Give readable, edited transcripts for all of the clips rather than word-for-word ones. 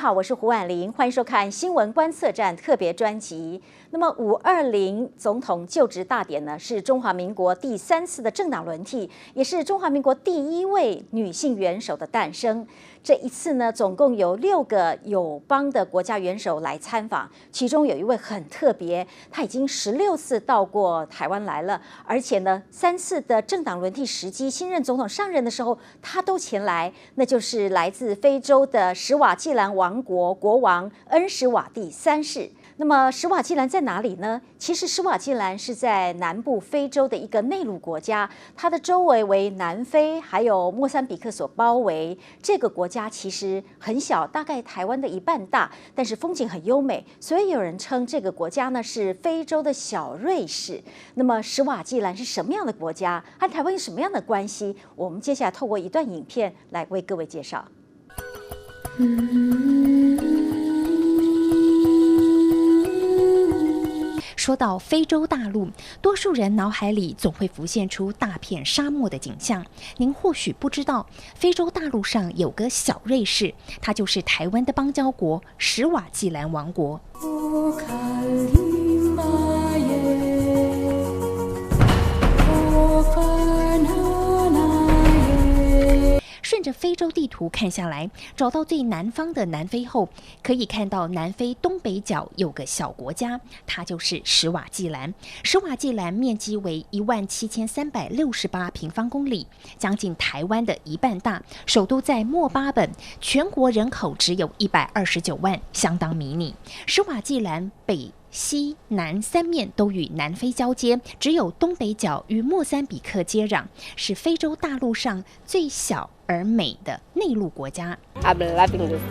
好，我是胡婉玲，欢迎收看新闻观测站特别专辑。那么520总统就职大典呢，是中华民国第3次的政党轮替，也是中华民国第1位女性元首的诞生。这一次呢，总共有6个友邦的国家元首来参访，其中有一位很特别，他已经16次到过台湾来了，而且呢，3次的政党轮替时机，新任总统上任的时候，他都前来，那就是来自非洲的史瓦济兰王国国王恩史瓦帝3世。那么史瓦济兰在哪里呢？其实史瓦济兰是在南部非洲的一个内陆国家，它的周围为南非还有莫桑比克所包围。这个国家其实很小，大概台湾的1半大，但是风景很优美，所以有人称这个国家呢是非洲的小瑞士。那么史瓦济兰是什么样的国家？和台湾有什么样的关系？我们接下来透过一段影片来为各位介绍。说到非洲大陆，多数人脑海里总会浮现出大片沙漠的景象。您或许不知道，非洲大陆上有个小瑞士，它就是台湾的邦交国史瓦济兰王国。顺着非洲地图看下来，找到最南方的南非后，可以看到南非东北角有个小国家，它就是史瓦济兰。史瓦济兰面积为17368平方公里，将近台湾的1半大，首都在墨巴本，全国人口只有129万，相当迷你。史瓦济兰北西南3面都与南非交接，只有东北角与莫桑比克接壤，是非洲大陆上最小而美的内陆国家。I'm loving this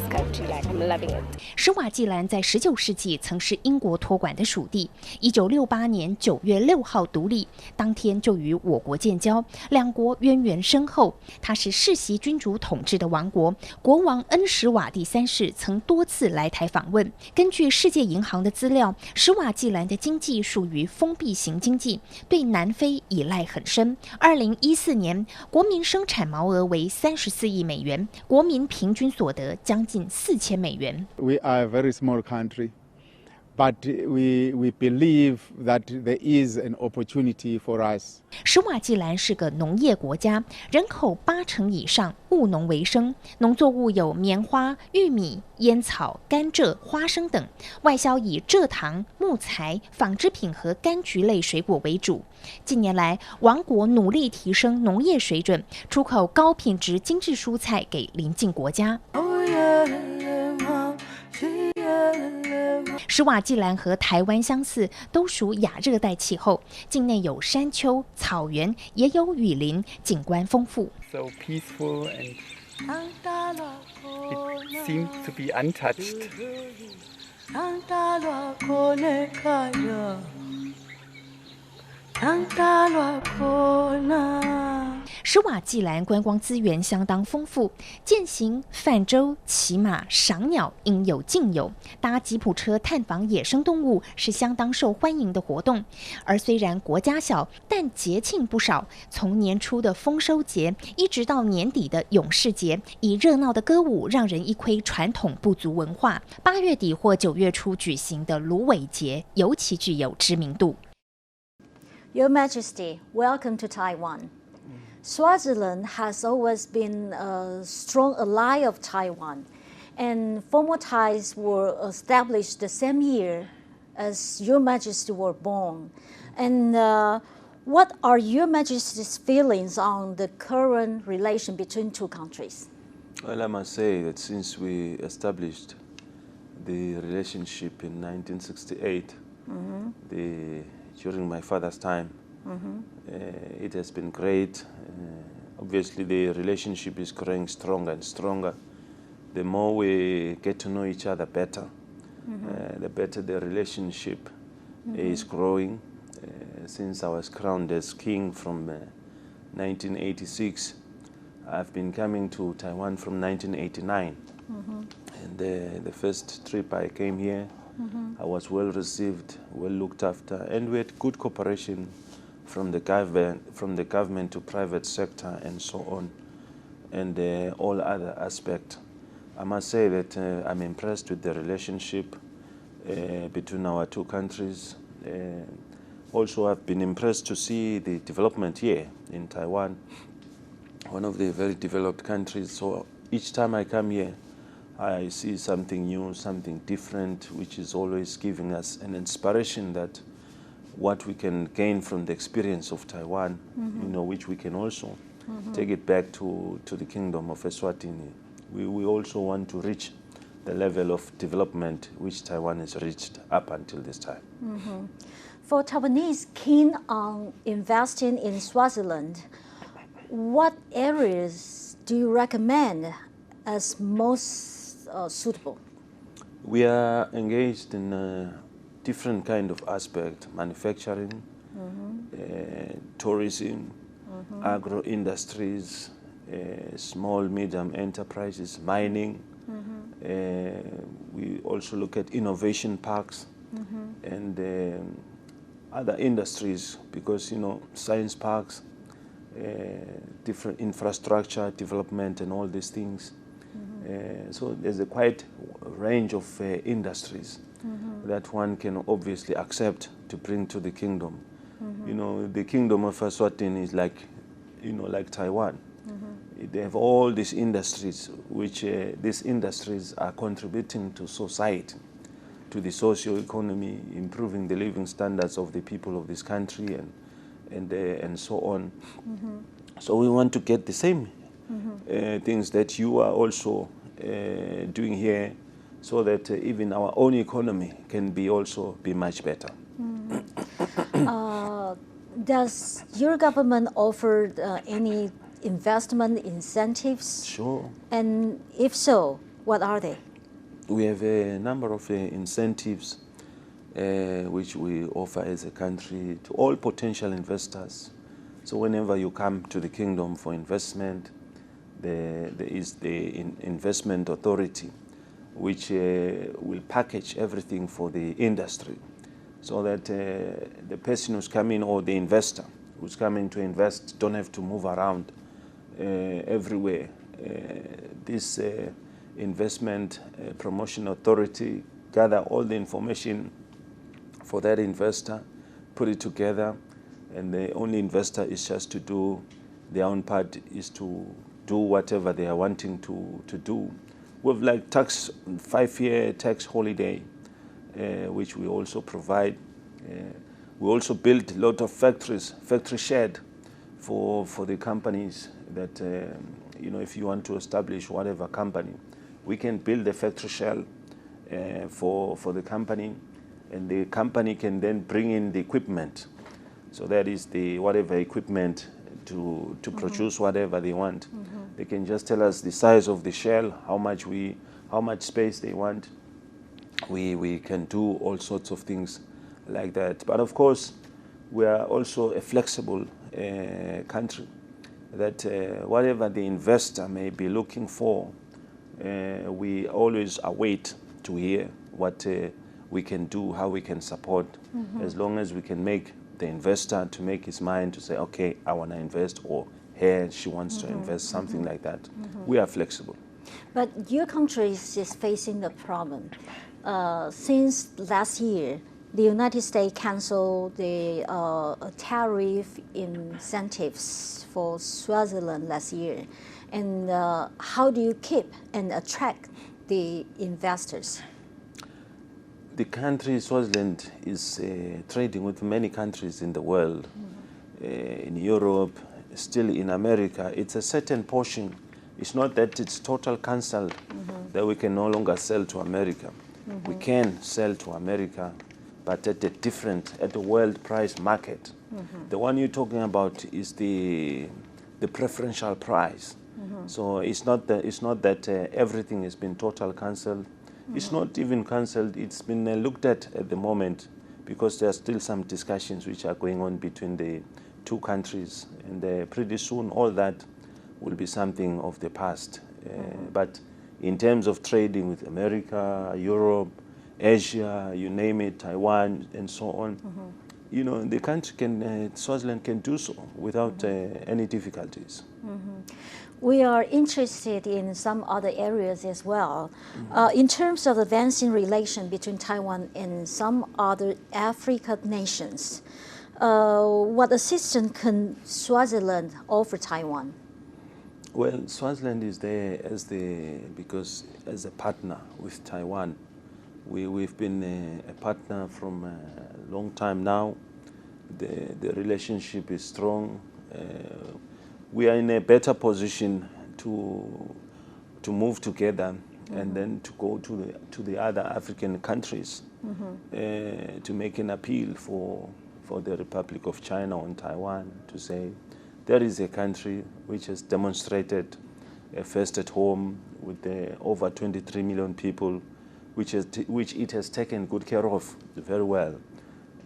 country. Like I'm loving it. 史瓦济兰在19世纪曾是英国托管的属地，1968年9月6号独立，当天就与我国建交，两国渊源深厚。它是世袭君主统治的王国，国王恩史瓦帝3世曾多次来台访问。根据世界银行的资料，史瓦济兰的经济属于封闭型经济，对南非依赖很深。2014年，国民生产毛额为34亿美元，国民平均所得将近4000美元。 We are a very small country, but we believe that there is an opportunity for us. 史瓦济兰是个农业国家，人口80%以上务农为生，农作物有棉花、玉米、烟草、甘蔗、花生等，外销以蔗糖、木材、纺织品和柑橘类水果为主。近年来，王国努力提升农业水准，出口高品质精致蔬菜给邻近国家。史瓦济兰和台湾相似，都属亚热带气候，境内有山丘、草原，也有雨林，景观丰富。 So peaceful and it seems to be untouched. 史瓦济兰观光资源相当丰富，健行、泛舟、骑马、赏鸟应有尽有。搭吉普车探访野生动物是相当受欢迎的活动。而虽然国家小，但节庆不少，从年初的丰收节一直到年底的勇士节，以热闹的歌舞让人一窥传统部族文化。8月底或9月初举行的芦苇节尤其具有知名度。 Your Majesty, welcome to Taiwan. Swaziland has always been a strong ally of Taiwan, and formal ties were established the same year as Your Majesty were born. And what are Your Majesty's feelings on the current relation between two countries? Well, I must say that since we established the relationship in 1968, during my father's time, it has been great. Obviously, the relationship is growing stronger and stronger. The more we get to know each other better, the better the relationship is growing. Since I was crowned as king from 1986, I've been coming to Taiwan from 1989. And the first trip I came here, I was well received, well looked after, and we had good cooperation from the government to private sector and so on, and all other aspects. I must say that I'm impressed with the relationship between our two countries. Also, I've been impressed to see the development here in Taiwan, one of the very developed countries. So each time I come here, I see something new, something different, which is always giving us an inspiration that what we can gain from the experience of Taiwan, which we can also take it back to the Kingdom of Eswatini. We also want to reach the level of development which Taiwan has reached up until this time. For Taiwanese keen on investing in Swaziland, what areas do you recommend as most suitable? We are engaged in different kind of aspect: manufacturing, tourism, agro-industries, small, medium enterprises, mining. We also look at innovation parks and other industries, because science parks, different infrastructure development and all these things. So there's a quite range of industries that one can obviously accept to bring to the kingdom. The Kingdom of Eswatini is like Taiwan. They have all these industries, which these industries are contributing to society, to the socio-economy, improving the living standards of the people of this country, and so on. So we want to get the same things that you are also doing here, so that even our own economy can also be much better. Does your government offer any investment incentives? Sure. And if so, what are they? We have a number of incentives which we offer as a country to all potential investors. So whenever you come to the kingdom for investment, there is the investment authority, which will package everything for the industry, so that the person who's coming, or the investor who's coming to invest, don't have to move around everywhere. This investment promotion authority gather all the information for that investor, put it together, and the only investor is just to do their own part, is to do whatever they are wanting to do. With like 5-year tax holiday, which we also provide. We also build a lot of factory shed for the companies that, if you want to establish whatever company, we can build a factory shell for the company, and the company can then bring in the equipment. So that is the whatever equipment to produce whatever they want. They can just tell us the size of the shell, how much space they want. We can do all sorts of things like that. But of course, we are also a flexible country, that whatever the investor may be looking for, we always await to hear what we can do, how we can support, as long as we can make the investor to make his mind to say, okay, I want to invest, or here she wants to invest, something like that. We are flexible. But your country is facing the problem. Since last year, the United States canceled the tariff incentives for Swaziland last year. And how do you keep and attract the investors? The country Swaziland is trading with many countries in the world, in Europe, still in America. It's a certain portion. It's not that it's total cancelled, that we can no longer sell to America. We can sell to America, but at the world price market. The one you're talking about is the preferential price. So it's not that everything has been total cancelled. It's not even cancelled. It's been looked at the moment, because there are still some discussions which are going on between the two countries, and pretty soon all that will be something of the past. But in terms of trading with America, Europe, Asia, you name it, Taiwan, and so on, the country Swaziland can do so without any difficulties. we are interested in some other areas as well. In terms of advancing relation between Taiwan and some other African nations, what assistance can Swaziland offer Taiwan? Well, Swaziland is there because as a partner with Taiwan. We've been a partner from a long time now. The relationship is strong. We are in a better position to move together and then to go to the other African countries to make an appeal for the Republic of China and Taiwan to say there is a country which has demonstrated first at home with over 23 million people, which it has taken good care of very well.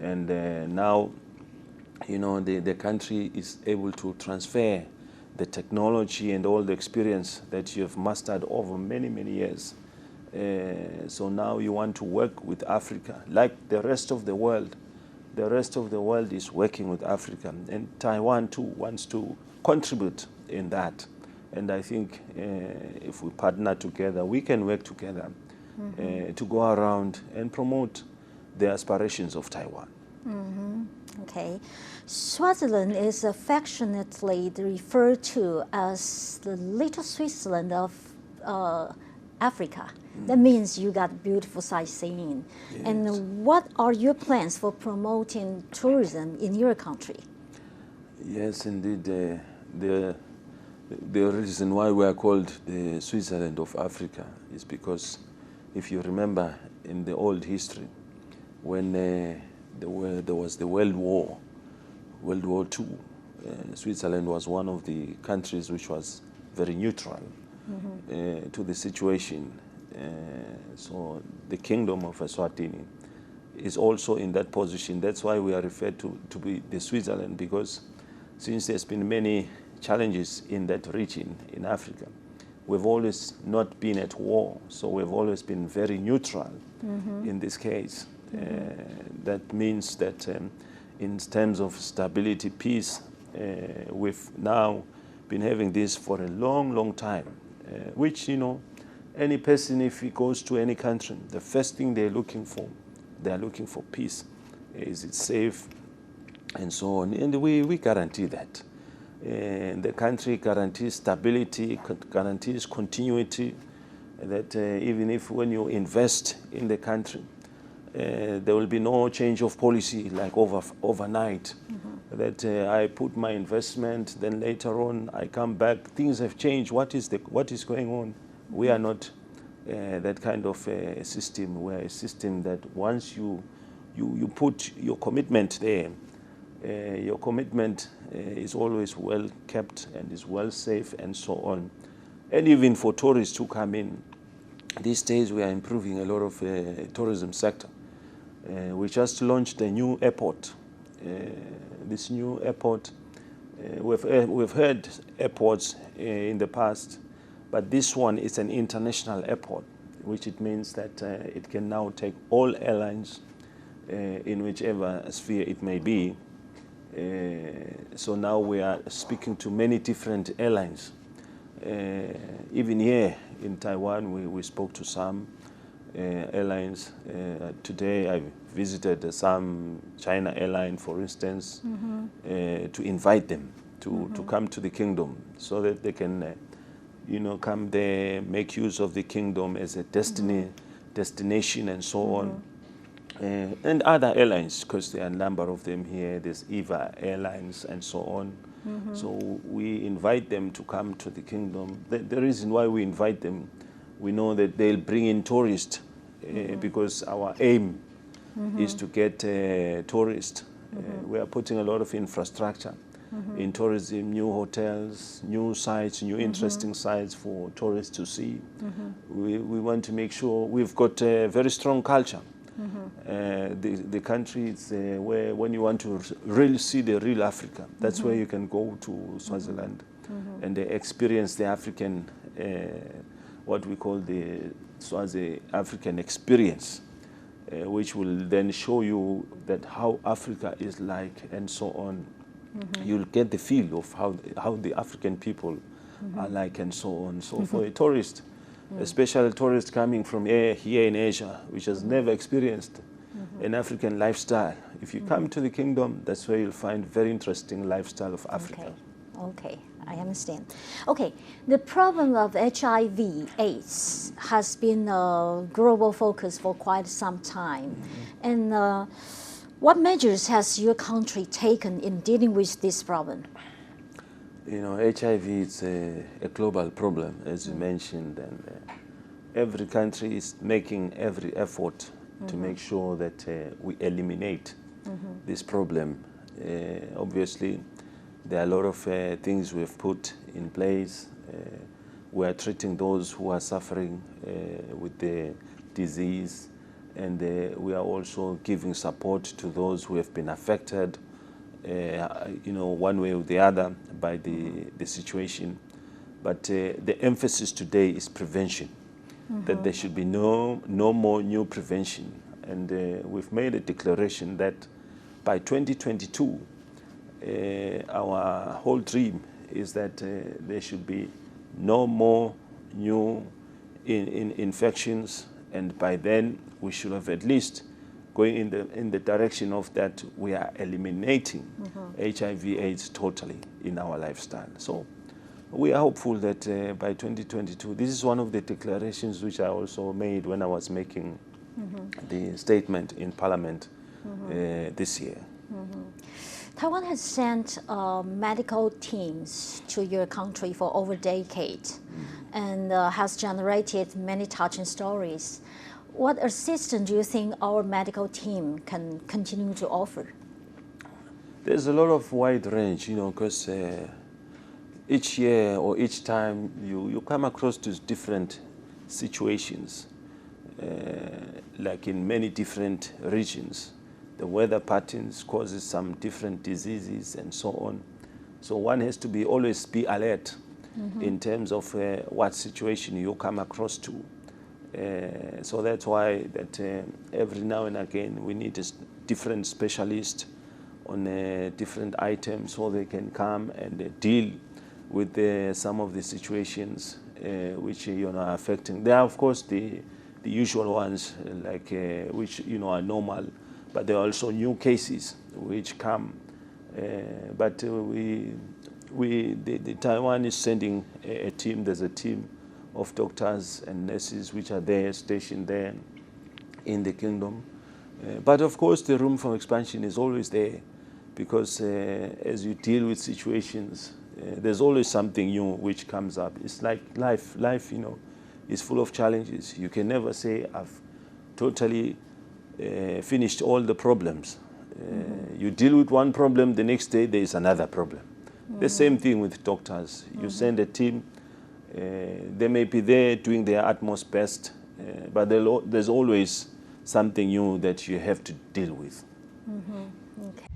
And now, you know, the country is able to transfer the technology and all the experience that you have mastered over many, many years. So now you want to work with Africa, like the rest of the world. The rest of the world is working with Africa, and Taiwan too wants to contribute in that. And I think if we partner together, we can work together to go around and promote the aspirations of Taiwan. Okay. Swaziland is affectionately referred to as the little Switzerland of Africa. That means you got beautiful sightseeing. Yes. And what are your plans for promoting tourism in your country? Yes, indeed. The reason why we are called the Switzerland of Africa is because if you remember in the old history, when there was the World War II, Switzerland was one of the countries which was very neutral to the situation. So the kingdom of Eswatini is also in that position. That's why we are referred to be the Switzerland, because since there's been many challenges in that region in Africa, we've always not been at war, so we've always been very neutral in this case. That means that in terms of stability, peace, we've now been having this for a long, long time, which, you know, any person, if he goes to any country, the first thing they're looking for peace. Is it safe? And so on. And we guarantee that. The country guarantees stability, guarantees continuity, that even if when you invest in the country, there will be no change of policy like overnight. That I put my investment, then later on I come back, things have changed. What is going on? We are not that kind of system. We're a system that once you put your commitment there, your commitment is always well kept and is well safe and so on. And even for tourists who come in, these days we are improving a lot of tourism sector. We just launched a new airport. This new airport, we've had airports in the past, but this one is an international airport, which it means that it can now take all airlines in whichever sphere it may be. So now we are speaking to many different airlines. Even here in Taiwan, we spoke to some airlines. Today I visited some China airline, for instance, to invite them to come to the kingdom so that they can come there, make use of the kingdom as a destination and so on. And other airlines, because there are a number of them here. There's EVA Airlines and so on. So we invite them to come to the kingdom. The reason why we invite them, we know that they'll bring in tourists because our aim is to get tourists. We are putting a lot of infrastructure in tourism, new hotels, new sites, new interesting sites for tourists to see. We want to make sure we've got a very strong culture. The country is where when you want to really see the real Africa, that's where you can go to Swaziland and experience the African, what we call the Swazi African experience, which will then show you that how Africa is like and so on. You'll get the feel of how the African people alike and so on. So for a tourist, especially a tourist coming from here in Asia, which has never experienced an African lifestyle, if you come to the kingdom, that's where you'll find very interesting lifestyle of Africa. Okay, I understand. Okay, the problem of HIV/AIDS has been a global focus for quite some time. And what measures has your country taken in dealing with this problem? You know, HIV is a global problem, as you mentioned, and every country is making every effort to make sure that we eliminate this problem. Obviously, there are a lot of things we've put in place. We are treating those who are suffering with the disease, and we are also giving support to those who have been affected, you know, one way or the other by the situation. But the emphasis today is prevention, that there should be no more new prevention. And we've made a declaration that by 2022, our whole dream is that there should be no more new infections, and by then we should have at least going in the direction of that we are eliminating HIV/AIDS totally in our lifestyle. So we are hopeful that by 2022, this is one of the declarations which I also made when I was making the statement in Parliament this year. Taiwan has sent medical teams to your country for over a decade and has generated many touching stories. What assistance do you think our medical team can continue to offer? There's a lot of wide range, you know, because each year or each time you come across to different situations, like in many different regions. The weather patterns causes some different diseases and so on. So one has to always be alert in terms of what situation you come across to. So that's why that every now and again we need a different specialist on different items so they can come and deal with some of the situations which are affecting. There are of course the usual ones like which are normal, but there are also new cases which come. But the Taiwan is sending a team. There's a team of doctors and nurses which are there, stationed there in the kingdom. But of course the room for expansion is always there, because as you deal with situations, there's always something new which comes up. It's like life, is full of challenges. You can never say I've totally finished all the problems. You deal with one problem, the next day there is another problem. The same thing with doctors. You send a team, they may be there doing their utmost best, but there's always something new that you have to deal with. Okay.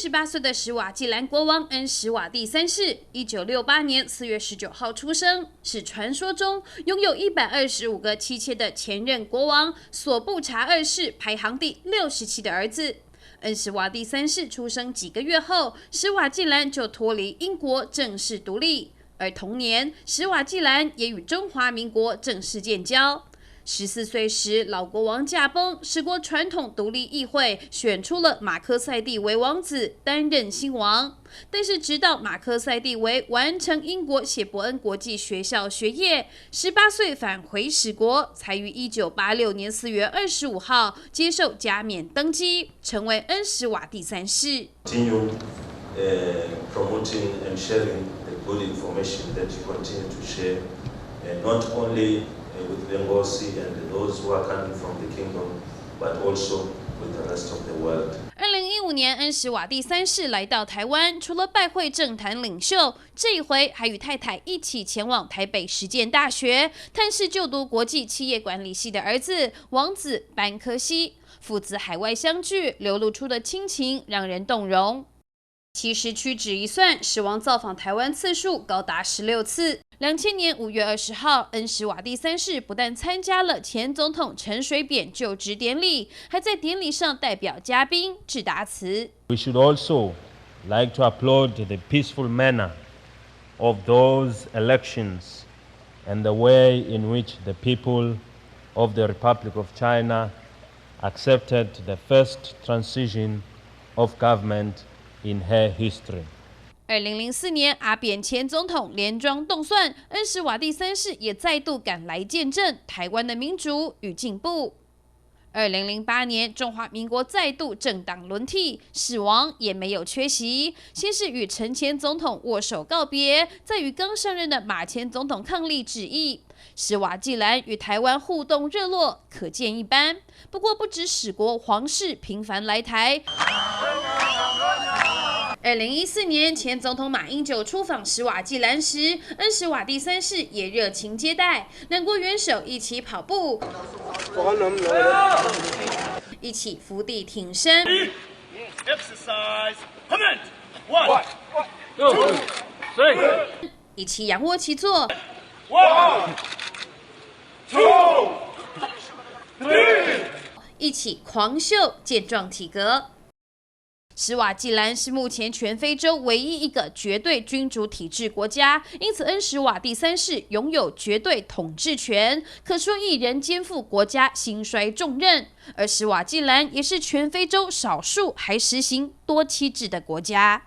48岁的史瓦济兰国王恩史瓦帝三世，1968年4月19号出生，是传说中拥有125个妻妾的前任国王索布查二世排行第67的儿子。恩史瓦帝三世出生几个月后，史瓦济兰就脱离英国正式独立，而同年，史瓦济兰也与中华民国正式建交。14岁时，老国王驾崩，史国传统独立议会选出了马科赛蒂为王子担任新王。但是，直到马科赛蒂维完成英国谢伯恩国际学校学业，18岁返回史国，才于1986年4月25号接受加冕登基，成为恩史瓦帝三世。Continue promoting and sharing the good information that you continue to share, and not only with Bengosi and those who are coming from the kingdom, but also with the rest of the world. 2005年，恩史瓦蒂三世来到台湾，除了拜会政坛领袖，这一回还与太太一起前往台北实践大学，探视就读国际企业管理系的儿子王子班科西。父子海外相聚，流露出的亲情让人动容。其实屈指一算，史王造访台湾次数高达16次。2000年5月20号，恩史瓦蒂三世不但参加了前总统陈水扁就职典礼，还在典礼上代表嘉宾致答词。We should also like to applaud the peaceful manner of those elections and the way in which the people of the Republic of China accepted the first transition of government in her history. 2004年，阿扁前总统连庄动算，恩史瓦蒂三世也再度赶来见证台湾的民主与进步。2008年，中华民国再度政党轮替，史王也没有缺席。先是与陈前总统握手告别，再与刚上任的马前总统伉俪致意。史瓦济兰与台湾互动热络，可见一斑。不过，不止史国皇室频繁来台。2014年，前总统马英九出访史瓦济兰时，恩史瓦蒂三世也热情接待，两国元首一起跑步，一起伏地挺身，一起仰卧起坐，一起狂秀健壮体格。史瓦济兰是目前全非洲唯一一个绝对君主体制国家，因此恩史瓦蒂三世拥有绝对统治权，可说一人肩负国家兴衰重任。而史瓦济兰也是全非洲少数还实行多妻制的国家。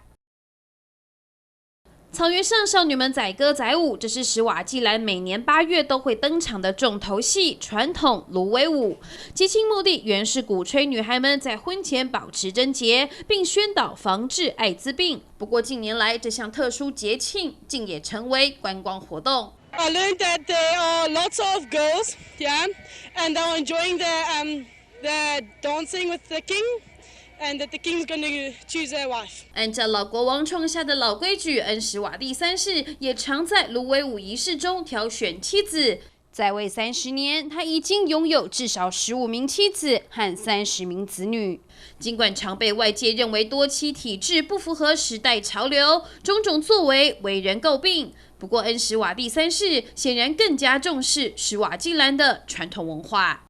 草原上少女们载歌载舞，这是史瓦济兰每年8月都会登场的重头戏——传统芦苇舞。节庆目的原是鼓吹女孩们在婚前保持贞洁，并宣导防治艾滋病。不过近年来，这项特殊节庆竟也成为观光活动。I learned that there are lots of girls, yeah, and they're enjoying the dancing with the king.And that the king's going to choose their wife. 按照老国王创下的老规矩，恩史瓦蒂三世也常在芦苇舞仪式中挑选妻子。在位30年，他已经拥有至少15名妻子和30名子女。尽管常被外界认为多妻体制不符合时代潮流，种种作为为人诟病。不过，恩史瓦蒂三世显然更加重视史瓦济兰的传统文化。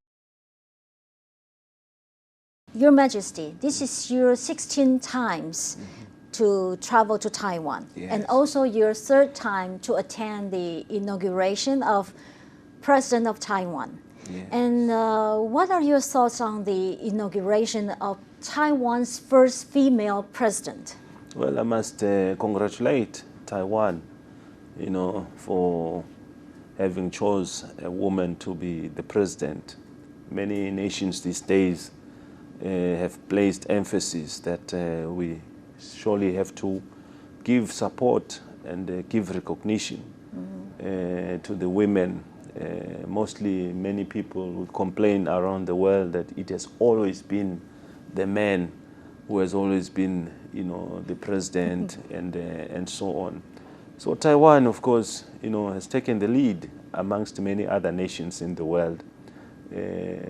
Your Majesty, this is your 16 times to travel to Taiwan, Yes. and also your 3rd time to attend the inauguration of President of Taiwan. Yes. And what are your thoughts on the inauguration of Taiwan's first female president? Well, I must congratulate Taiwan, for having chose a woman to be the president. Many nations these days have placed emphasis that we surely have to give support and give recognition to the women. Mostly, many people would complain around the world that it has always been the man who has always been, the president and so on. So Taiwan, of course, has taken the lead amongst many other nations in the world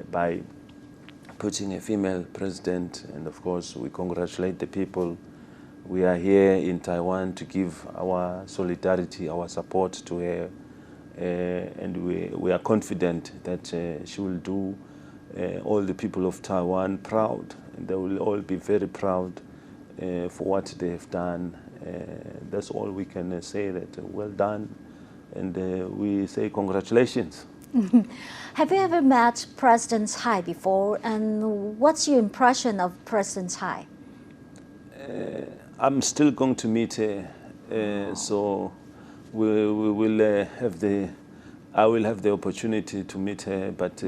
by putting a female president, and of course we congratulate the people. We are here in Taiwan to give our solidarity, our support to her, and we are confident that she will do all the people of Taiwan proud, and they will all be very proud for what they have done. That's all we can say, that well done, and we say congratulations. Have you ever met President Tsai before, and what's your impression of President Tsai? I'm still going to meet her, so we will I will have the opportunity to meet her, but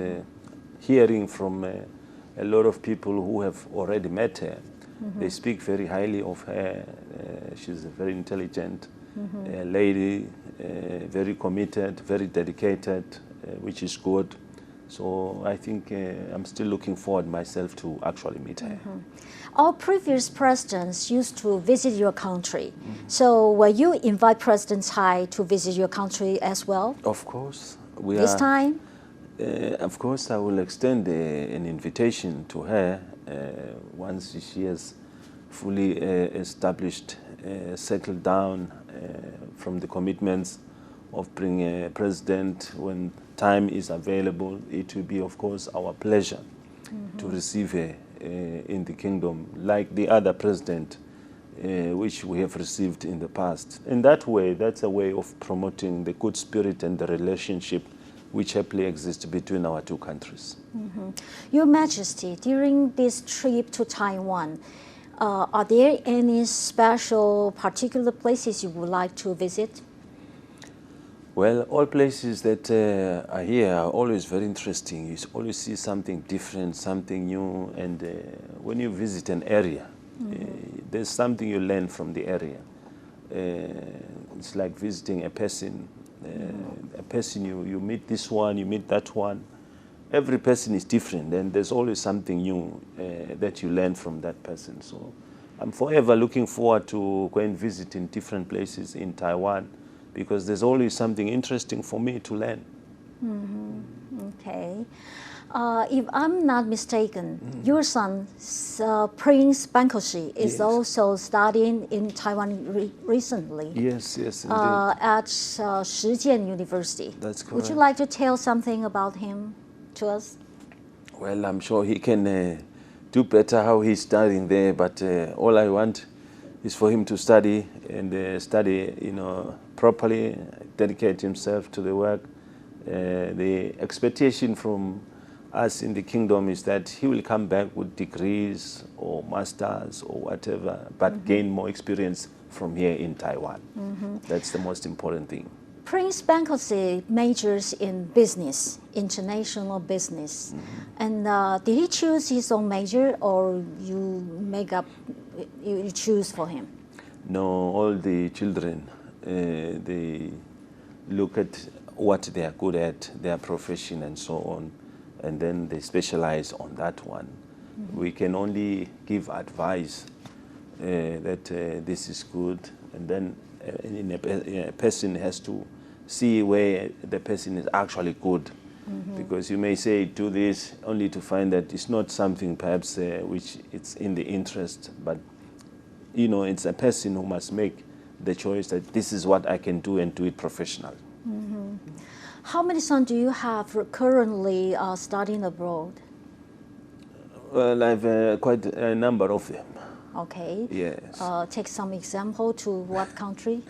hearing from a lot of people who have already met her, they speak very highly of her. She's a very intelligent lady, very committed, very dedicated, which is good. So I think I'm still looking forward myself to actually meet her. All previous presidents used to visit your country. So will you invite President Tsai to visit your country as well? Of course. This time? Of course, I will extend an invitation to her once she has fully established, settled down from the commitments of being a president. When time is available, it will be, of course, our pleasure to receive her in the kingdom, like the other president which we have received in the past. In that way, that's a way of promoting the good spirit and the relationship which happily exists between our two countries. Your Majesty, during this trip to Taiwan, are there any special, particular places you would like to visit? Well, all places that are here are always very interesting. You always see something different, something new, and when you visit an area, there's something you learn from the area. It's like visiting a person. You meet this one, you meet that one. Every person is different, and there's always something new that you learn from that person. So I'm forever looking forward to going visiting different places in Taiwan, because there's always something interesting for me to learn. Okay. If I'm not mistaken, your son, Prince Bankoshi, is also studying in Taiwan recently. Yes, indeed. At Shijian University. That's correct. Would you like to tell something about him to us? Well, I'm sure he can do better how he's studying there, but all I want is for him to study and study, properly, dedicate himself to the work. The expectation from us in the kingdom is that he will come back with degrees or masters or whatever, but gain more experience from here in Taiwan. That's the most important thing. Prince Bankoshi majors in business, international business. And did he choose his own major, or you choose for him? No, all the children, they look at what they are good at, their profession and so on, and then they specialize on that one. We can only give advice that this is good, and then a person has to see where the person is actually good. Because you may say do this only to find that it's not something perhaps which it's in the interest, but it's a person who must make the choice that this is what I can do and do it professionally. How many sons do you have currently studying abroad? Well, I have quite a number of them. Okay. Yes. Take some example to what country?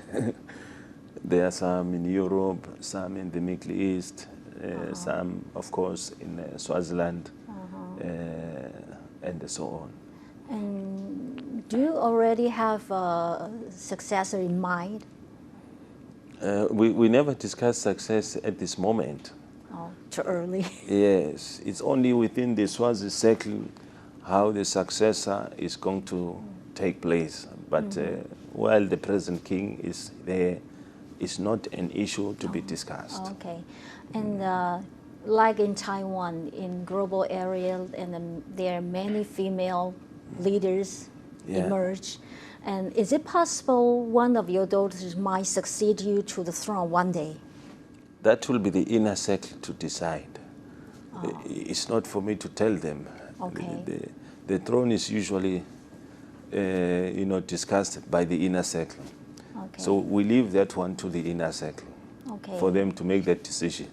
There are some in Europe, some in the Middle East, some, of course, in Swaziland, and so on. And do you already have a successor in mind? We never discuss success at this moment. Oh, too early. Yes, it's only within the Swazi circle how the successor is going to take place. But while the present king is there, it's not an issue to be discussed. Okay. And like in Taiwan, in global area, and there are many female leaders emerge. And is it possible one of your daughters might succeed you to the throne one day? That will be the inner circle to decide. It's not for me to tell them. Okay. The throne is usually, discussed by the inner circle. Okay. So we leave that one to the inner circle for them to make that decision.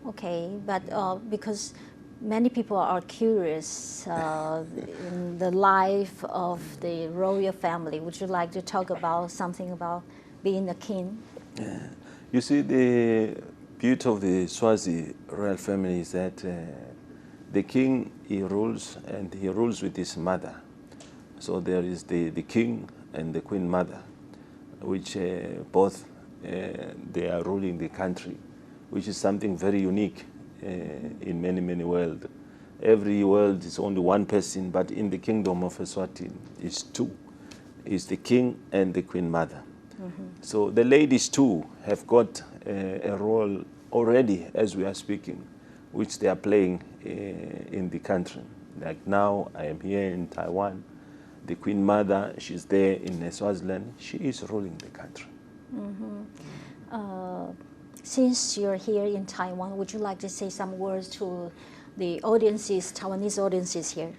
Okay, but because many people are curious in the life of the royal family, would you like to talk about something about being a king? You see, the beauty of the Swazi royal family is that the king, he rules, and he rules with his mother. So there is the king and the queen mother, which both they are ruling the country, which is something very unique in many, many worlds. Every world is only one person, but in the kingdom of Eswatini, it's two. It's the king and the queen mother. So the ladies too have got a role already as we are speaking. which they are playing in the country. Like now, I am here in Taiwan. The Queen Mother, she's there in Swaziland. She is ruling the country. Since you're here in Taiwan, would you like to say some words to the audiences, Taiwanese audiences here?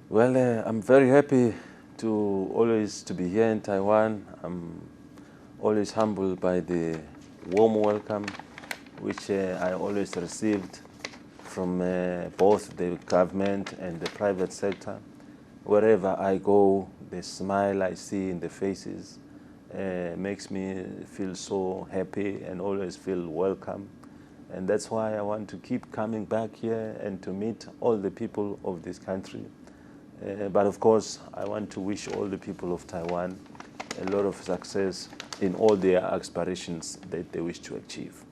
Well, I'm very happy to always to be here in Taiwan. I'm always humbled by the warm welcome which I always received from both the government and the private sector. Wherever I go, the smile I see in the faces makes me feel so happy and always feel welcome. And that's why I want to keep coming back here and to meet all the people of this country. But of course, I want to wish all the people of Taiwan a lot of success in all their aspirations that they wish to achieve.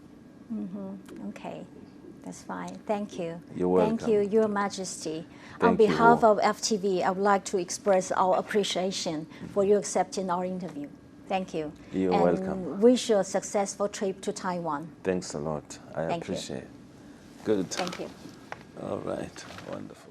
Okay, that's fine. Thank you. You're welcome. Thank you, Your Majesty. Thank On behalf you. of FTV, I would like to express our appreciation for you accepting our interview. Thank you. You're and welcome. Wish you a successful trip to Taiwan. Thanks a lot. I Thank you. appreciate it. Good. Thank you. All right. Wonderful.